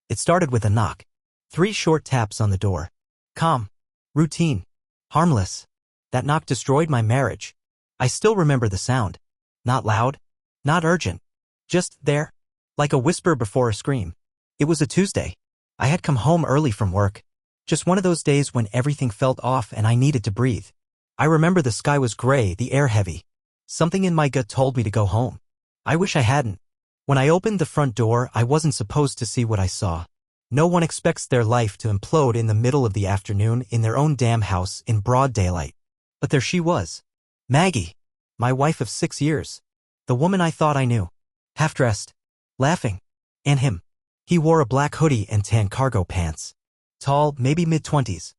It started with a knock. 3 short taps on the door. Calm. Routine. Harmless. That knock destroyed my marriage. I still remember the sound. Not loud. Not urgent. Just there. Like a whisper before a scream. It was a Tuesday. I had come home early from work. Just one of those days when everything felt off and I needed to breathe. I remember the sky was gray, the air heavy. Something in my gut told me to go home. I wish I hadn't. When I opened the front door, I wasn't supposed to see what I saw. No one expects their life to implode in the middle of the afternoon in their own damn house in broad daylight. But there she was. Maggie. My wife of 6 years. The woman I thought I knew. Half-dressed. Laughing. And him. He wore a black hoodie and tan cargo pants. Tall, maybe mid-20s.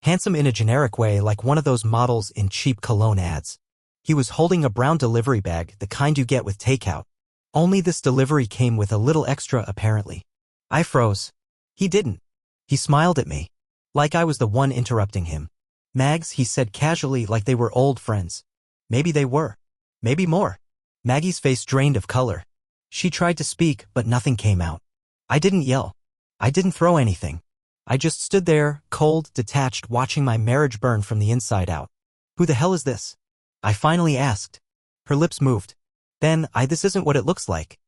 Handsome in a generic way like one of those models in cheap cologne ads. He was holding a brown delivery bag, the kind you get with takeout. Only this delivery came with a little extra apparently. I froze. He didn't. He smiled at me. Like I was the one interrupting him. Mags, he said casually like they were old friends. Maybe they were. Maybe more. Maggie's face drained of color. She tried to speak, but nothing came out. I didn't yell. I didn't throw anything. I just stood there, cold, detached, watching my marriage burn from the inside out. Who the hell is this? I finally asked. Her lips moved. Then, this isn't what it looks like.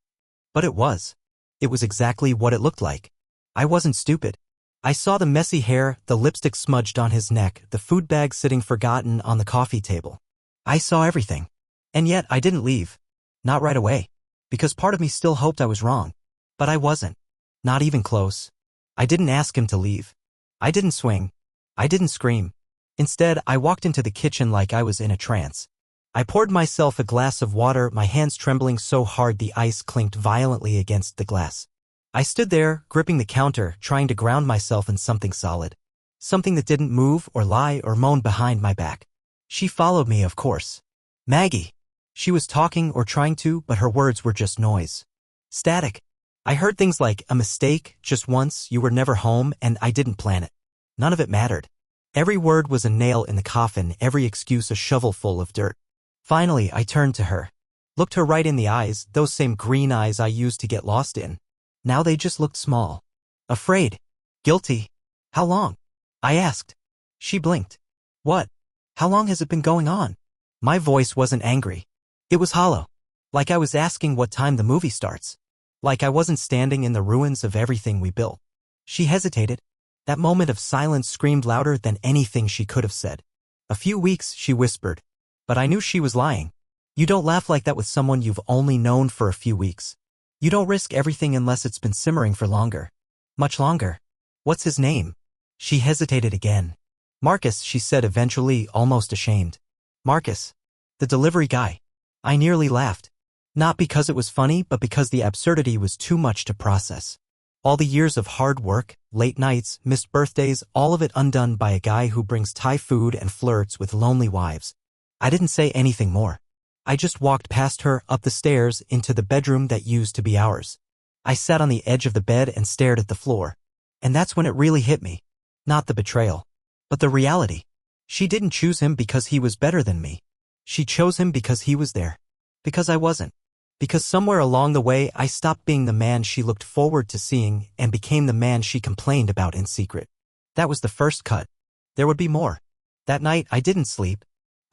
But it was. It was exactly what it looked like. I wasn't stupid. I saw the messy hair, the lipstick smudged on his neck, the food bag sitting forgotten on the coffee table. I saw everything. And yet, I didn't leave. Not right away. Because part of me still hoped I was wrong. But I wasn't. Not even close. I didn't ask him to leave. I didn't swing. I didn't scream. Instead, I walked into the kitchen like I was in a trance. I poured myself a glass of water, my hands trembling so hard the ice clinked violently against the glass. I stood there, gripping the counter, trying to ground myself in something solid. Something that didn't move or lie or moan behind my back. She followed me, of course. Maggie. She was talking or trying to, but her words were just noise. Static. I heard things like, a mistake, just once, you were never home, and I didn't plan it. None of it mattered. Every word was a nail in the coffin, every excuse a shovelful of dirt. Finally, I turned to her. Looked her right in the eyes, those same green eyes I used to get lost in. Now they just looked small. Afraid. Guilty. How long? I asked. She blinked. What? How long has it been going on? My voice wasn't angry. It was hollow. Like I was asking what time the movie starts. Like I wasn't standing in the ruins of everything we built. She hesitated. That moment of silence screamed louder than anything she could have said. A few weeks, she whispered. But I knew she was lying. You don't laugh like that with someone you've only known for a few weeks. You don't risk everything unless it's been simmering for longer. Much longer. What's his name? She hesitated again. Marcus, she said eventually, almost ashamed. Marcus. The delivery guy. I nearly laughed. Not because it was funny, but because the absurdity was too much to process. All the years of hard work, late nights, missed birthdays, all of it undone by a guy who brings Thai food and flirts with lonely wives. I didn't say anything more. I just walked past her, up the stairs, into the bedroom that used to be ours. I sat on the edge of the bed and stared at the floor. And that's when it really hit me. Not the betrayal. But the reality. She didn't choose him because he was better than me. She chose him because he was there. Because I wasn't. Because somewhere along the way I stopped being the man she looked forward to seeing and became the man she complained about in secret. That was the first cut. There would be more. That night I didn't sleep.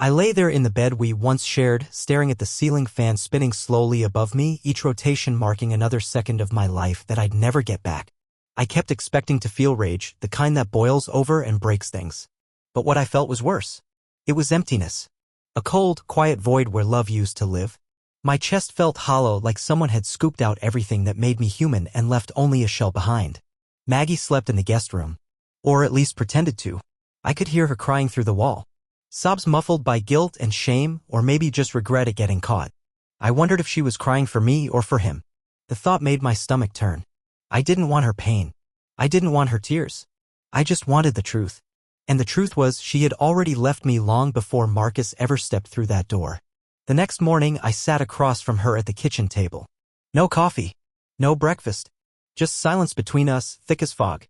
I lay there in the bed we once shared, staring at the ceiling fan spinning slowly above me, each rotation marking another second of my life that I'd never get back. I kept expecting to feel rage, the kind that boils over and breaks things. But what I felt was worse. It was emptiness. A cold, quiet void where love used to live. My chest felt hollow, like someone had scooped out everything that made me human and left only a shell behind. Maggie slept in the guest room. Or at least pretended to. I could hear her crying through the wall. Sobs muffled by guilt and shame, or maybe just regret at getting caught. I wondered if she was crying for me or for him. The thought made my stomach turn. I didn't want her pain. I didn't want her tears. I just wanted the truth. And the truth was she had already left me long before Marcus ever stepped through that door. The next morning I sat across from her at the kitchen table. No coffee. No breakfast. Just silence between us, thick as fog.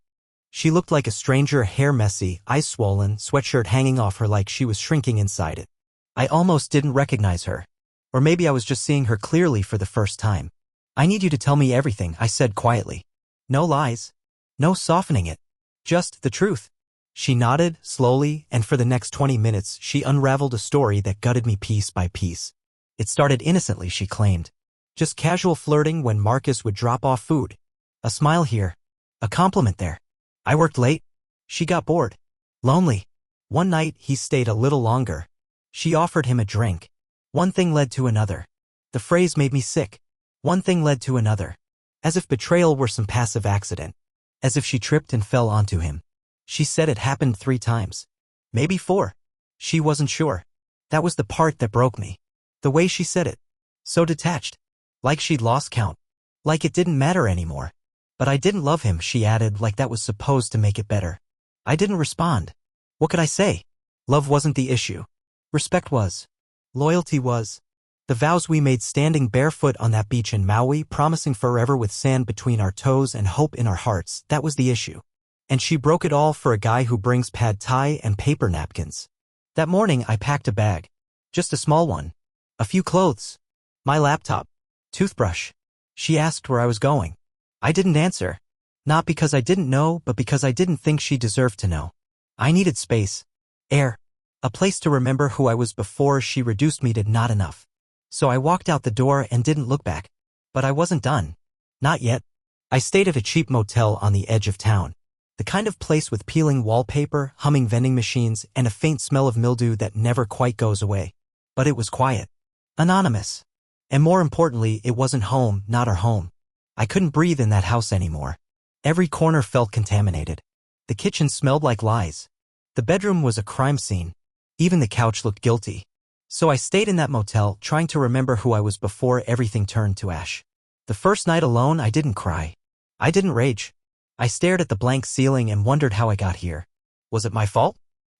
She looked like a stranger, hair messy, eyes swollen, sweatshirt hanging off her like she was shrinking inside it. I almost didn't recognize her. Or maybe I was just seeing her clearly for the first time. I need you to tell me everything, I said quietly. No lies. No softening it. Just the truth. She nodded, slowly, and for the next 20 minutes she unraveled a story that gutted me piece by piece. It started innocently, she claimed. Just casual flirting when Marcus would drop off food. A smile here. A compliment there. I worked late. She got bored. Lonely. One night he stayed a little longer. She offered him a drink. One thing led to another. The phrase made me sick. One thing led to another. As if betrayal were some passive accident. As if she tripped and fell onto him. She said it happened 3 times. Maybe 4. She wasn't sure. That was the part that broke me. The way she said it. So detached. Like she'd lost count. Like it didn't matter anymore. But I didn't love him, she added, like that was supposed to make it better. I didn't respond. What could I say? Love wasn't the issue. Respect was. Loyalty was. The vows we made standing barefoot on that beach in Maui, promising forever with sand between our toes and hope in our hearts, that was the issue. And she broke it all for a guy who brings pad thai and paper napkins. That morning I packed a bag. Just a small one. A few clothes. My laptop. Toothbrush. She asked where I was going. I didn't answer. Not because I didn't know, but because I didn't think she deserved to know. I needed space. Air. A place to remember who I was before she reduced me to not enough. So I walked out the door and didn't look back. But I wasn't done. Not yet. I stayed at a cheap motel on the edge of town. The kind of place with peeling wallpaper, humming vending machines, and a faint smell of mildew that never quite goes away. But it was quiet. Anonymous. And more importantly, it wasn't home, not our home. I couldn't breathe in that house anymore. Every corner felt contaminated. The kitchen smelled like lies. The bedroom was a crime scene. Even the couch looked guilty. So I stayed in that motel, trying to remember who I was before everything turned to ash. The first night alone, I didn't cry. I didn't rage. I stared at the blank ceiling and wondered how I got here. Was it my fault?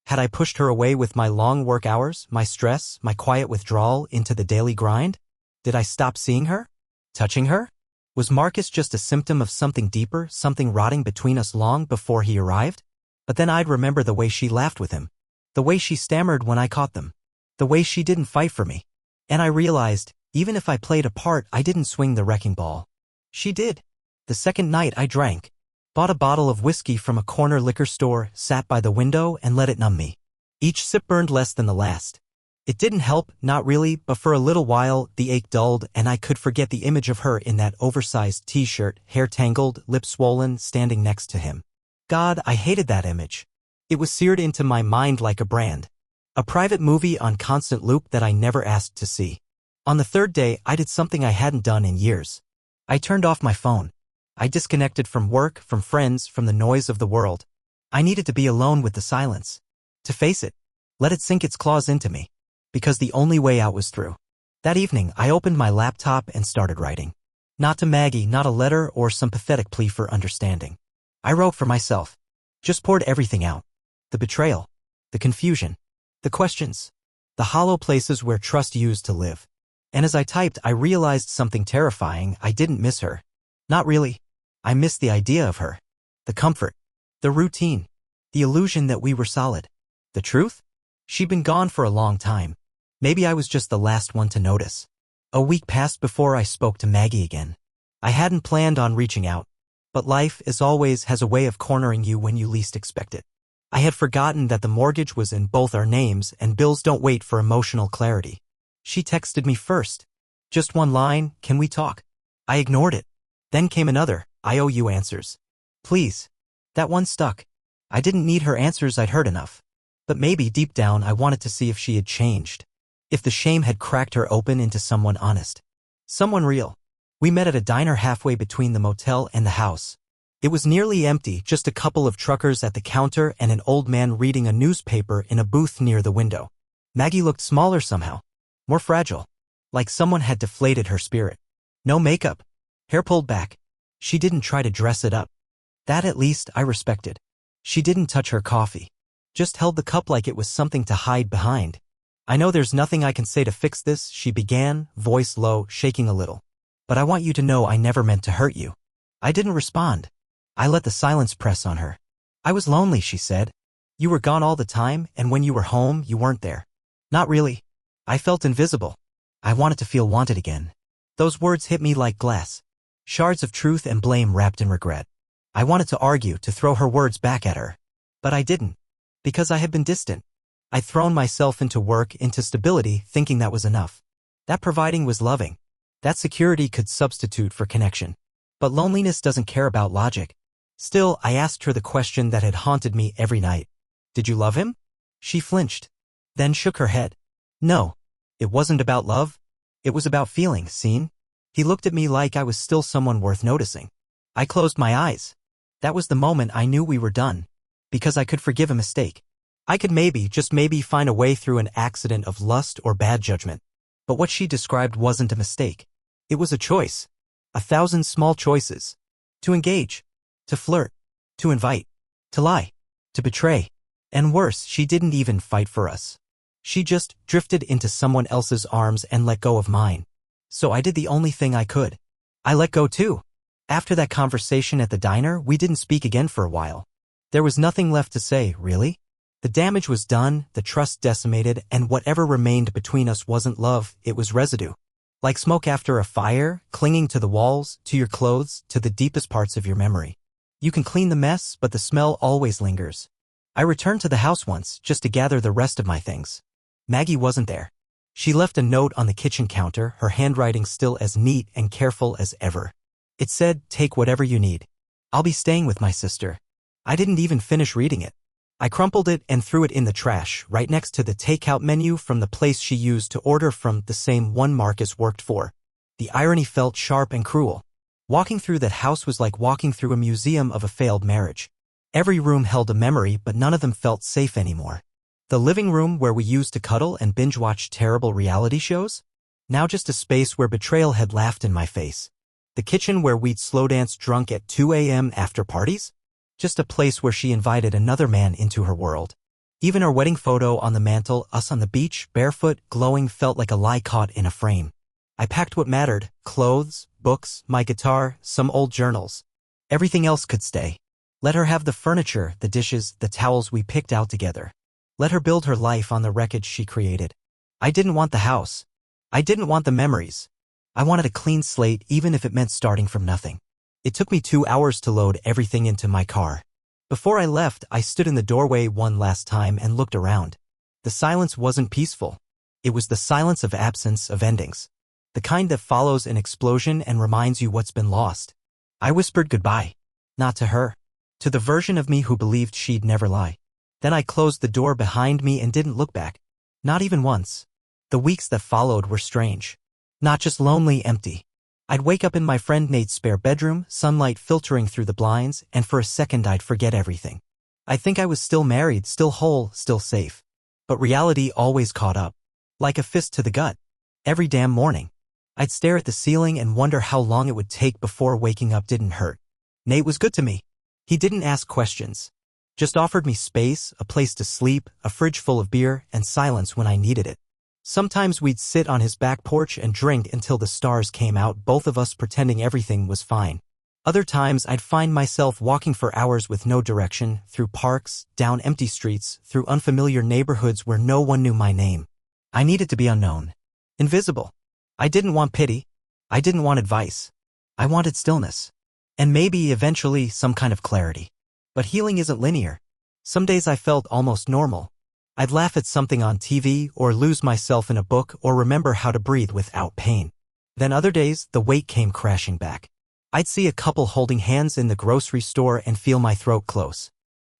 Had I pushed her away with my long work hours, my stress, my quiet withdrawal into the daily grind? Did I stop seeing her? Touching her? Was Marcus just a symptom of something deeper, something rotting between us long before he arrived? But then I'd remember the way she laughed with him. The way she stammered when I caught them. The way she didn't fight for me. And I realized, even if I played a part, I didn't swing the wrecking ball. She did. The second night I drank. Bought a bottle of whiskey from a corner liquor store, sat by the window and let it numb me. Each sip burned less than the last. It didn't help, not really, but for a little while, the ache dulled and I could forget the image of her in that oversized t-shirt, hair tangled, lips swollen, standing next to him. God, I hated that image. It was seared into my mind like a brand. A private movie on constant loop that I never asked to see. On the third day, I did something I hadn't done in years. I turned off my phone. I disconnected from work, from friends, from the noise of the world. I needed to be alone with the silence. To face it. Let it sink its claws into me. Because the only way out was through. That evening, I opened my laptop and started writing. Not to Maggie, not a letter or some pathetic plea for understanding. I wrote for myself. Just poured everything out. The betrayal. The confusion. The questions. The hollow places where trust used to live. And as I typed, I realized something terrifying. I didn't miss her. Not really. I missed the idea of her. The comfort. The routine. The illusion that we were solid. The truth? She'd been gone for a long time. Maybe I was just the last one to notice. A week passed before I spoke to Maggie again. I hadn't planned on reaching out. But life, as always, has a way of cornering you when you least expect it. I had forgotten that the mortgage was in both our names and bills don't wait for emotional clarity. She texted me first. Just one line, can we talk? I ignored it. Then came another, I owe you answers. Please. That one stuck. I didn't need her answers, I'd heard enough. But maybe deep down I wanted to see if she had changed. If the shame had cracked her open into someone honest. Someone real. We met at a diner halfway between the motel and the house. It was nearly empty, just a couple of truckers at the counter and an old man reading a newspaper in a booth near the window. Maggie looked smaller somehow. More fragile. Like someone had deflated her spirit. No makeup. Hair pulled back. She didn't try to dress it up. That at least I respected. She didn't touch her coffee. Just held the cup like it was something to hide behind. I know there's nothing I can say to fix this, she began, voice low, shaking a little. But I want you to know I never meant to hurt you. I didn't respond. I let the silence press on her. I was lonely, she said. You were gone all the time, and when you were home, you weren't there. Not really. I felt invisible. I wanted to feel wanted again. Those words hit me like glass. Shards of truth and blame wrapped in regret. I wanted to argue, to throw her words back at her. But I didn't. Because I had been distant. I'd thrown myself into work, into stability, thinking that was enough. That providing was loving. That security could substitute for connection. But loneliness doesn't care about logic. Still, I asked her the question that had haunted me every night. Did you love him? She flinched. Then shook her head. No. It wasn't about love. It was about feeling seen. He looked at me like I was still someone worth noticing. I closed my eyes. That was the moment I knew we were done. Because I could forgive a mistake. I could maybe, just maybe, find a way through an accident of lust or bad judgment. But what she described wasn't a mistake. It was a choice. 1,000 small choices. To engage. To flirt. To invite. To lie. To betray. And worse, she didn't even fight for us. She just drifted into someone else's arms and let go of mine. So I did the only thing I could. I let go too. After that conversation at the diner, we didn't speak again for a while. There was nothing left to say, really. The damage was done, the trust decimated, and whatever remained between us wasn't love, it was residue. Like smoke after a fire, clinging to the walls, to your clothes, to the deepest parts of your memory. You can clean the mess, but the smell always lingers. I returned to the house once, just to gather the rest of my things. Maggie wasn't there. She left a note on the kitchen counter, her handwriting still as neat and careful as ever. It said, "Take whatever you need. I'll be staying with my sister." I didn't even finish reading it. I crumpled it and threw it in the trash, right next to the takeout menu from the place she used to order from, the same one Marcus worked for. The irony felt sharp and cruel. Walking through that house was like walking through a museum of a failed marriage. Every room held a memory, but none of them felt safe anymore. The living room where we used to cuddle and binge-watch terrible reality shows? Now just a space where betrayal had laughed in my face. The kitchen where we'd slow dance drunk at 2 a.m. after parties? Just a place where she invited another man into her world. Even our wedding photo on the mantel, us on the beach, barefoot, glowing, felt like a lie caught in a frame. I packed what mattered: clothes, books, my guitar, some old journals. Everything else could stay. Let her have the furniture, the dishes, the towels we picked out together. Let her build her life on the wreckage she created. I didn't want the house. I didn't want the memories. I wanted a clean slate, even if it meant starting from nothing. It took me 2 hours to load everything into my car. Before I left, I stood in the doorway one last time and looked around. The silence wasn't peaceful. It was the silence of absence, of endings. The kind that follows an explosion and reminds you what's been lost. I whispered goodbye. Not to her. To the version of me who believed she'd never lie. Then I closed the door behind me and didn't look back. Not even once. The weeks that followed were strange. Not just lonely, empty. I'd wake up in my friend Nate's spare bedroom, sunlight filtering through the blinds, and for a second I'd forget everything. I'd think I was still married, still whole, still safe. But reality always caught up. Like a fist to the gut. Every damn morning. I'd stare at the ceiling and wonder how long it would take before waking up didn't hurt. Nate was good to me. He didn't ask questions. Just offered me space, a place to sleep, a fridge full of beer, and silence when I needed it. Sometimes we'd sit on his back porch and drink until the stars came out, both of us pretending everything was fine. Other times I'd find myself walking for hours with no direction, through parks, down empty streets, through unfamiliar neighborhoods where no one knew my name. I needed to be unknown. Invisible. I didn't want pity. I didn't want advice. I wanted stillness. And maybe, eventually, some kind of clarity. But healing isn't linear. Some days I felt almost normal. I'd laugh at something on TV, or lose myself in a book, or remember how to breathe without pain. Then other days, the weight came crashing back. I'd see a couple holding hands in the grocery store and feel my throat close.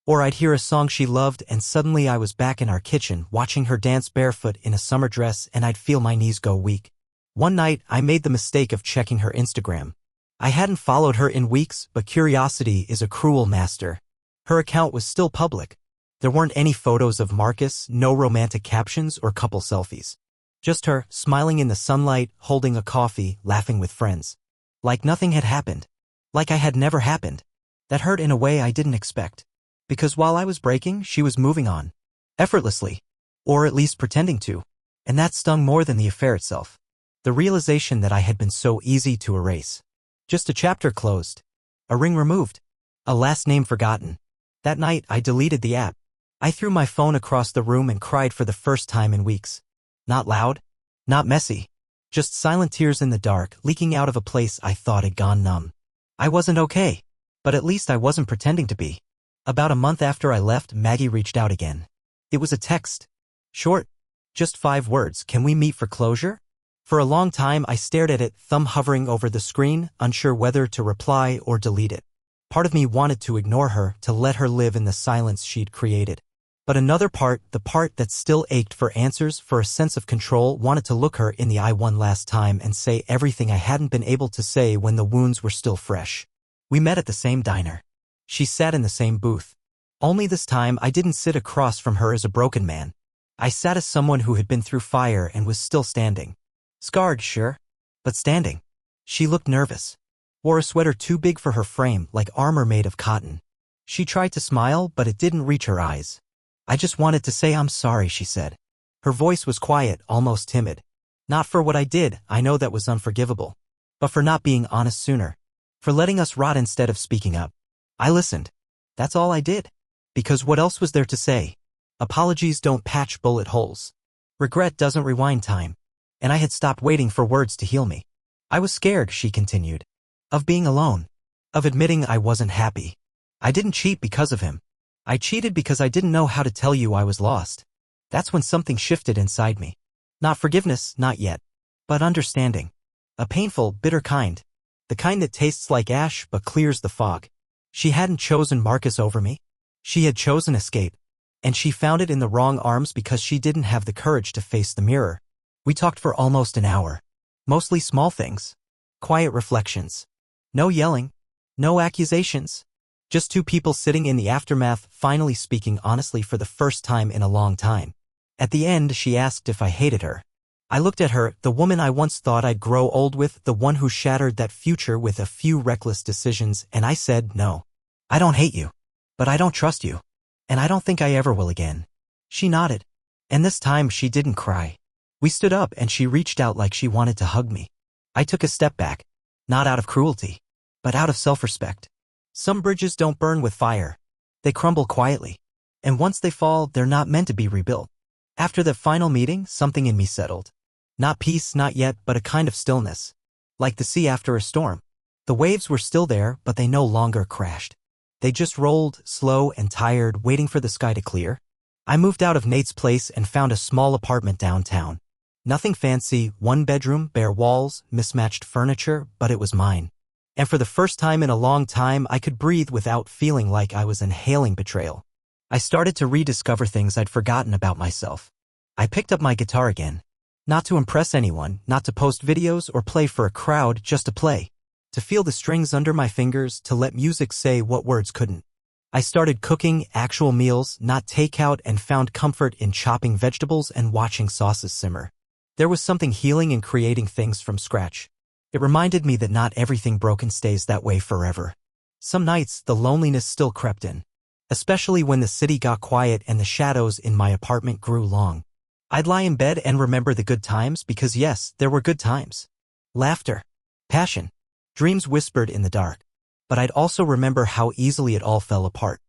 Or I'd hear a song she loved and suddenly I was back in our kitchen watching her dance barefoot in a summer dress and I'd feel my knees go weak. One night, I made the mistake of checking her Instagram. I hadn't followed her in weeks, but curiosity is a cruel master. Her account was still public. There weren't any photos of Marcus, no romantic captions or couple selfies. Just her, smiling in the sunlight, holding a coffee, laughing with friends. Like nothing had happened. Like I had never happened. That hurt in a way I didn't expect. Because while I was breaking, she was moving on. Effortlessly. Or at least pretending to. And that stung more than the affair itself. The realization that I had been so easy to erase. Just a chapter closed. A ring removed. A last name forgotten. That night, I deleted the app. I threw my phone across the room and cried for the first time in weeks. Not loud. Not messy. Just silent tears in the dark, leaking out of a place I thought had gone numb. I wasn't okay. But But at least I wasn't pretending to be. About a month after I left, Maggie reached out again. It was a text. Short. Just 5 words. Can we meet for closure? For a long time I stared at it, thumb hovering over the screen, unsure whether to reply or delete it. Part of me wanted to ignore her, to let her live in the silence she'd created. But another part, the part that still ached for answers, for a sense of control, wanted to look her in the eye one last time and say everything I hadn't been able to say when the wounds were still fresh. We met at the same diner. She sat in the same booth. Only this time I didn't sit across from her as a broken man. I sat as someone who had been through fire and was still standing. Scarred, sure, but standing. She looked nervous. Wore a sweater too big for her frame, like armor made of cotton. She tried to smile, but it didn't reach her eyes. I just wanted to say I'm sorry, she said. Her voice was quiet, almost timid. Not for what I did, I know that was unforgivable. But for not being honest sooner. For letting us rot instead of speaking up. I listened. That's all I did. Because what else was there to say? Apologies don't patch bullet holes. Regret doesn't rewind time. And I had stopped waiting for words to heal me. I was scared, she continued. Of being alone. Of admitting I wasn't happy. I didn't cheat because of him. I cheated because I didn't know how to tell you I was lost. That's when something shifted inside me. Not forgiveness, not yet. But understanding. A painful, bitter kind. The kind that tastes like ash but clears the fog. She hadn't chosen Marcus over me. She had chosen escape. And she found it in the wrong arms because she didn't have the courage to face the mirror. We talked for almost an hour. Mostly small things. Quiet reflections. No yelling. No accusations. Just 2 people sitting in the aftermath, finally speaking honestly for the first time in a long time. At the end, she asked if I hated her. I looked at her, the woman I once thought I'd grow old with, the one who shattered that future with a few reckless decisions, and I said, no. I don't hate you. But I don't trust you. And I don't think I ever will again. She nodded. And this time she didn't cry. We stood up and she reached out like she wanted to hug me. I took a step back. Not out of cruelty. But out of self-respect. Some bridges don't burn with fire. They crumble quietly. And once they fall, they're not meant to be rebuilt. After that final meeting, something in me settled. Not peace, not yet, but a kind of stillness. Like the sea after a storm. The waves were still there, but they no longer crashed. They just rolled, slow and tired, waiting for the sky to clear. I moved out of Nate's place and found a small apartment downtown. Nothing fancy, 1 bedroom, bare walls, mismatched furniture, but it was mine. And for the first time in a long time, I could breathe without feeling like I was inhaling betrayal. I started to rediscover things I'd forgotten about myself. I picked up my guitar again. Not to impress anyone, not to post videos or play for a crowd, just to play. To feel the strings under my fingers, to let music say what words couldn't. I started cooking actual meals, not takeout, and found comfort in chopping vegetables and watching sauces simmer. There was something healing in creating things from scratch. It reminded me that not everything broken stays that way forever. Some nights, the loneliness still crept in. Especially when the city got quiet and the shadows in my apartment grew long. I'd lie in bed and remember the good times because yes, there were good times. Laughter. Passion. Dreams whispered in the dark. But I'd also remember how easily it all fell apart.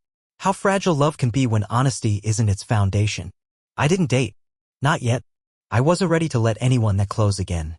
How fragile love can be when honesty isn't its foundation. I didn't date. Not yet. I wasn't ready to let anyone that close again.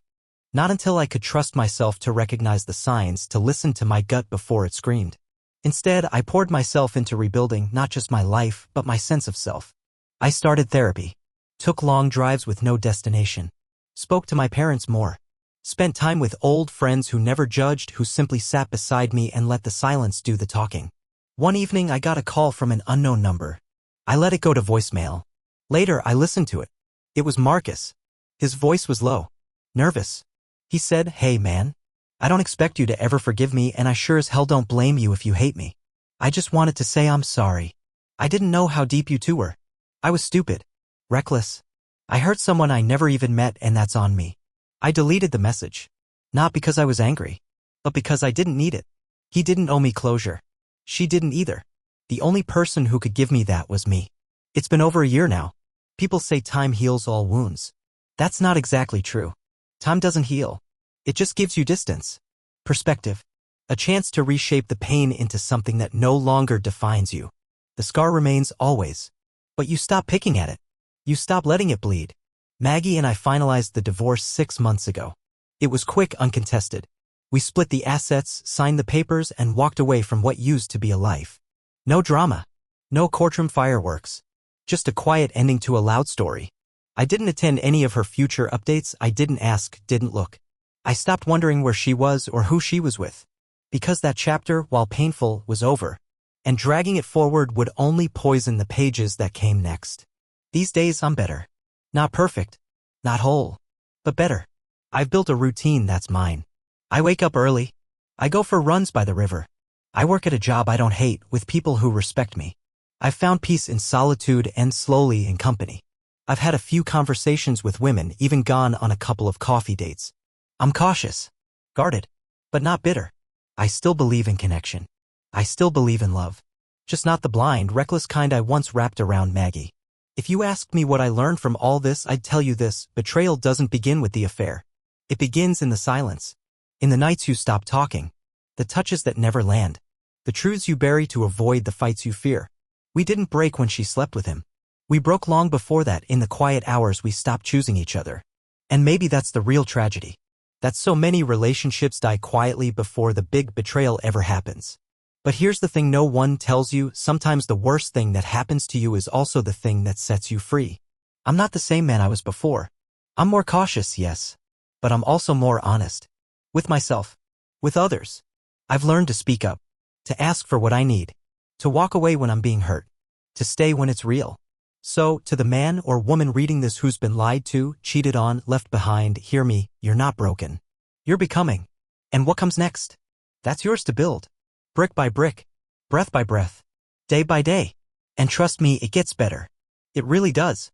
Not until I could trust myself to recognize the signs, to listen to my gut before it screamed. Instead, I poured myself into rebuilding not just my life, but my sense of self. I started therapy. Took long drives with no destination. Spoke to my parents more. Spent time with old friends who never judged, who simply sat beside me and let the silence do the talking. One evening I got a call from an unknown number. I let it go to voicemail. Later I listened to it. It was Marcus. His voice was low. Nervous. He said, "Hey man. I don't expect you to ever forgive me and I sure as hell don't blame you if you hate me. I just wanted to say I'm sorry. I didn't know how deep you two were. I was stupid. Reckless. I hurt someone I never even met and that's on me." I deleted the message. Not because I was angry, but because I didn't need it. He didn't owe me closure. She didn't either. The only person who could give me that was me. It's been over a year now. People say time heals all wounds. That's not exactly true. Time doesn't heal. It just gives you distance. Perspective. A chance to reshape the pain into something that no longer defines you. The scar remains always. But you stop picking at it. You stop letting it bleed. Maggie and I finalized the divorce 6 months ago. It was quick, uncontested. We split the assets, signed the papers, and walked away from what used to be a life. No drama. No courtroom fireworks. Just a quiet ending to a loud story. I didn't attend any of her future updates. I didn't ask, didn't look. I stopped wondering where she was or who she was with. Because that chapter, while painful, was over. And dragging it forward would only poison the pages that came next. These days I'm better. Not perfect. Not whole. But better. I've built a routine that's mine. I wake up early. I go for runs by the river. I work at a job I don't hate with people who respect me. I've found peace in solitude and slowly in company. I've had a few conversations with women, even gone on a couple of coffee dates. I'm cautious. Guarded. But not bitter. I still believe in connection. I still believe in love. Just not the blind, reckless kind I once wrapped around Maggie. If you asked me what I learned from all this, I'd tell you this: betrayal doesn't begin with the affair. It begins in the silence. In the nights you stop talking. The touches that never land. The truths you bury to avoid the fights you fear. We didn't break when she slept with him. We broke long before that, in the quiet hours we stopped choosing each other. And maybe that's the real tragedy. That so many relationships die quietly before the big betrayal ever happens. But here's the thing no one tells you: sometimes the worst thing that happens to you is also the thing that sets you free. I'm not the same man I was before. I'm more cautious, yes. But I'm also more honest. With myself. With others. I've learned to speak up. To ask for what I need. To walk away when I'm being hurt. To stay when it's real. So, to the man or woman reading this who's been lied to, cheated on, left behind, hear me: you're not broken. You're becoming. And what comes next? That's yours to build. Brick by brick. Breath by breath. Day by day. And trust me, it gets better. It really does.